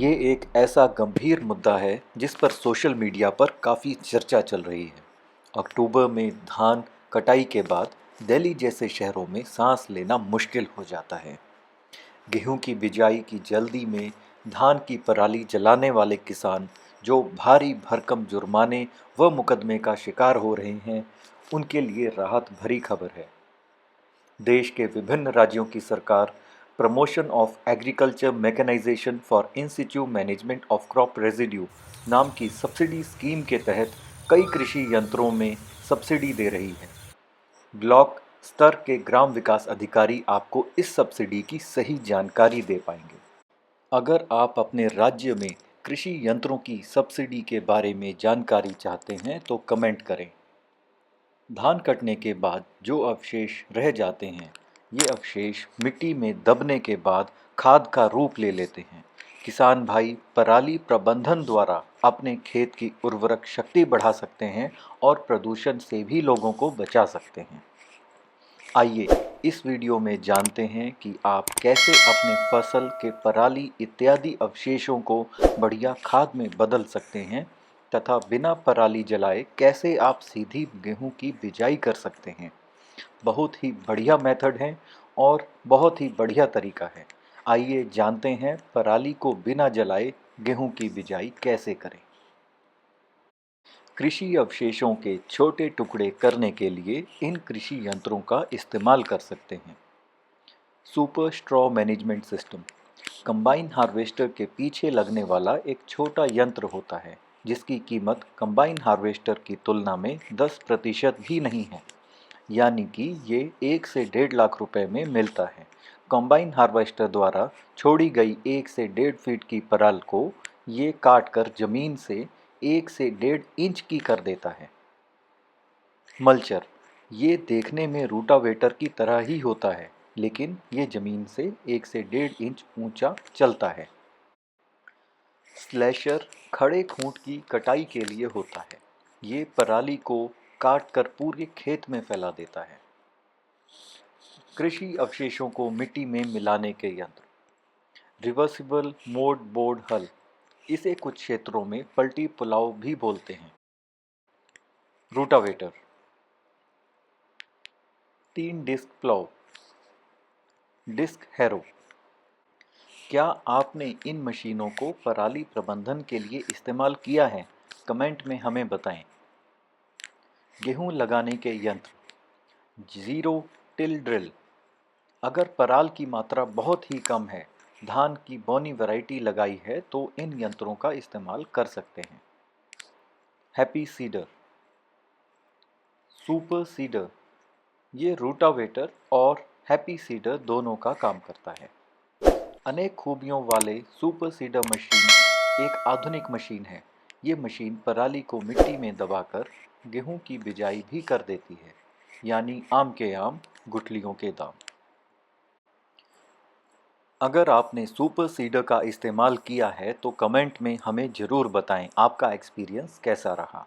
ये एक ऐसा गंभीर मुद्दा है जिस पर सोशल मीडिया पर काफ़ी चर्चा चल रही है। अक्टूबर में धान कटाई के बाद दिल्ली जैसे शहरों में सांस लेना मुश्किल हो जाता है। गेहूं की बिजाई की जल्दी में धान की पराली जलाने वाले किसान जो भारी भरकम जुर्माने व मुकदमे का शिकार हो रहे हैं, उनके लिए राहत भरी खबर है। देश के विभिन्न राज्यों की सरकार promotion of agriculture mechanization for in situ management of crop residue नाम की सब्सिडी स्कीम के तहत कई कृषि यंत्रों में सब्सिडी दे रही है। ब्लॉक स्तर के ग्राम विकास अधिकारी आपको इस सब्सिडी की सही जानकारी दे पाएंगे। अगर आप अपने राज्य में कृषि यंत्रों की सब्सिडी के बारे में जानकारी चाहते हैं तो कमेंट करें। धान कटने के बाद जो अवशेष रह जाते हैं, ये अवशेष मिट्टी में दबने के बाद खाद का रूप ले लेते हैं। किसान भाई पराली प्रबंधन द्वारा अपने खेत की उर्वरक शक्ति बढ़ा सकते हैं और प्रदूषण से भी लोगों को बचा सकते हैं। आइए इस वीडियो में जानते हैं कि आप कैसे अपने फसल के पराली इत्यादि अवशेषों को बढ़िया खाद में बदल सकते हैं तथा बिना पराली जलाए कैसे आप सीधी गेहूं की बिजाई कर सकते हैं। बहुत ही बढ़िया मेथड है और बहुत ही बढ़िया तरीका है। आइए जानते हैं पराली को बिना जलाए गेहूं की बिजाई कैसे करें। कृषि अवशेषों के छोटे टुकड़े करने के लिए इन कृषि यंत्रों का इस्तेमाल कर सकते हैं। Super straw management system combine harvester के पीछे लगने वाला एक छोटा यंत्र होता है जिसकी कीमत कंबाइन हार्वेस्टर की तुलना में 10% भी नहीं है, यानी कि ये 1 से 1.5 लाख रुपए में मिलता है। कंबाइन हार्वेस्टर द्वारा छोड़ी गई 1 से 1.5 फीट की पराल को ये काट कर जमीन से 1 से 1.5 इंच की कर देता है। मल्चर ये देखने में रूटावेटर की तरह ही होता है, लेकिन ये जमीन से 1 से 1.5 इंच ऊंचा चलता है। स्लैशर खड़े खूंट की कटाई के लिए होता है। ये पराली को काट कर पूरे खेत में फैला देता है। कृषि अवशेषों को मिट्टी में मिलाने के यंत्र रिवर्सिबल मोड बोर्ड हल, इसे कुछ क्षेत्रों में पलटी पुलाव भी बोलते हैं। Rotavator 3 disc plough, disc harrow. क्या आपने इन मशीनों को पराली प्रबंधन के लिए इस्तेमाल किया है? कमेंट में हमें बताएं। गेहूं लगाने के यंत्र जीरो टिल ड्रिल, अगर पराल की मात्रा बहुत ही कम है, धान की बौनी वैरायटी लगाई है तो इन यंत्रों का इस्तेमाल कर सकते हैं। हैप्पी सीडर, सुपर सीडर, ये रूटावेटर और हैप्पी सीडर दोनों का काम करता है। अनेक खूबियों वाले सुपर सीडर मशीन एक आधुनिक मशीन है। ये मशीन पराली को मिट्टी में दबाकर गेहूं की बिजाई भी कर देती है, यानी आम के आम गुठलियों के दाम। अगर आपने सुपर सीडर का इस्तेमाल किया है तो कमेंट में हमें ज़रूर बताएं आपका एक्सपीरियंस कैसा रहा।